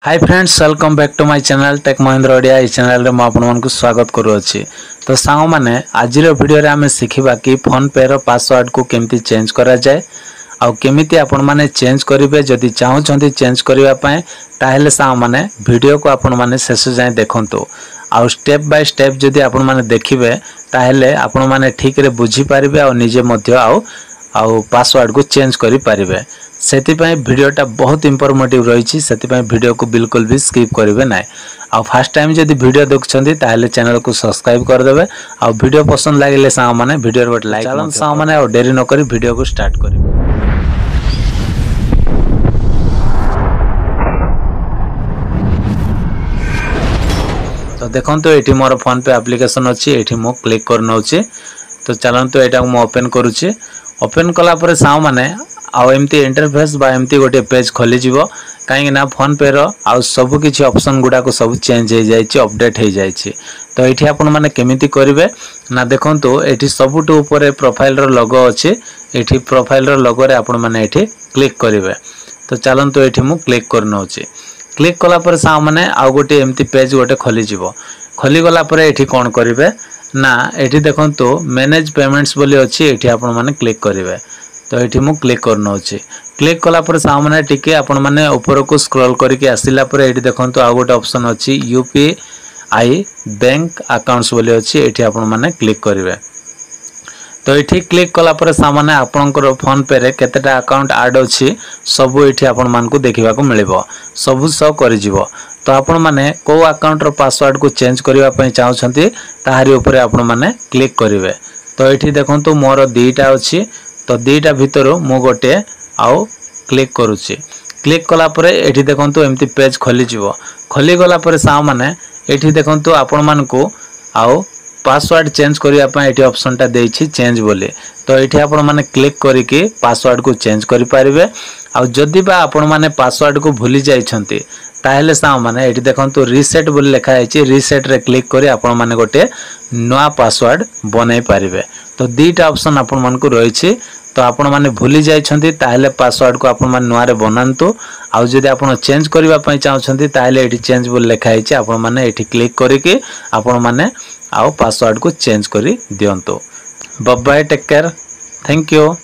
Hi friends, welcome back to my channel Tech Mahindra Odia. इस channel रे मैं आपन स्वागत करूँगी। तो सांग मैंने आज वीडियो रे आमे सिखिबा कि फोन पे रो पासवर्ड को केमती चेंज करा जाए आउ केमिति आपण माने चेंज करिवे। जदि चाहउछंती चेंज करिवा पय ताहेले सांग माने वीडियो को आपण माने शेष जाए देखंतु आउ स्टेप बाय स्टेप जदि आपण माने देखिबे ताहेले आपण माने ठीक रे बुझी पारिबे आउ निजे मध्य आउ पासवर्ड को चेंज करि पारिबे। सेतिपाई वीडियोटा बहुत इंफॉर्मेटिव रही है। वीडियो को बिल्कुल भी स्किप करेंगे ना। आउ फर्स्ट टाइम जदि वीडियो देखुंत ताहले चैनल को सब्सक्राइब करदे। आउ वीडियो पसंद लगे सांग मैंने वीडियो गोटे लाइक चलन सांग मैंने और डेरी नक वीडियो को स्टार्ट करेंगे। तो देखो ये मोर फोन पे एप्लिकेशन अच्छी ये मु क्लिक कर नौचे। तो चलतु यहाँ मुझे ओपन करुच्चे। ओपन कलापर सांग मैंने आमती इंटरफेस बा एमती गोटे पेज खोली कहीं फोन पे रो सब किसी ऑप्शन गुड़ाक सब चेंज हो जाए, अपडेट हो जाए। तो ये आपण मैंने केमिति करेंगे ना देखो ये सबुठू ऊपर प्रोफाइल रो लोगो अच्छे। ये प्रोफाइल रो लोगो रे आपण मैंने ये क्लिक करेंगे। तो चलतु ये मु क्लिक कर नौचे। क्लिक कलापर सांग मैंने आउ गोटे एमती पेज गोटे खोली गलापर ये कौन करेंगे ना ये देखो मैनेज पेमेंट्स बोली अच्छी ये आपण मैंने क्लिक करेंगे। तो ये मु क्लिक कर नौचे। क्लिक कलापर सांग मैंने टिके आपण मैंने ऊपर को स्क्रॉल करके आसिला पर ये देखो आउ गोटे ऑप्शन अच्छी यूपीआई बैंक अकाउंट्स बोली अच्छी ये आपण मैंने क्लिक करेंगे। तो ये क्लिक कलापर सांग मैंने आपणकर फोन पे रे केतेटा अकाउंट ऐड अच्छी सब ये आपण मानकु देखिबा को मिलिबो, सब शो कर जिवो। तो आपण माने को अकाउंट रो पासवर्ड को चेंज करिवा पय चाहउछंती ताहारी ऊपर आपण माने क्लिक करिवे। तो ये देखंतु मोर दुईटा अच्छी। तो दुईटा भितर मु गोटे आउ क्लिक करुच्ची। क्लिक कलापर ये देखंतु एमती पेज खोली गला पर सांग माने ये देखंतु आपण मानकु आउ पासवर्ड चेंज करिया पय एठी ऑप्शन टा देछि चेंज बोली। तो ये आपण माने क्लिक करिके पासवर्ड को चेंज करि पारिबे। आउ जदि बा आपण माने पासवर्ड को भूली जाइछंती ताहेले सांग माने ये देखंतु रीसेट बोली लिखा है। रीसेट रे क्लिक करी आपण माने गोटे नया पासवर्ड बनै पारिबे। तो दुईटा ऑप्शन आपण मानकु रहिछि। तो आपण माने भूली जाइछंती ताहेले पासवर्ड को आपण माने नया रे बनांतु। आउ जदि आपण चेंज करिवा पय चाहउछंती ताहेले एठी चेंज बोली लिखा है। आपण माने एठी क्लिक करिके आपण माने आउ पासवर्ड को चेंज करी दियंतु। Bye bye, take care, thank you.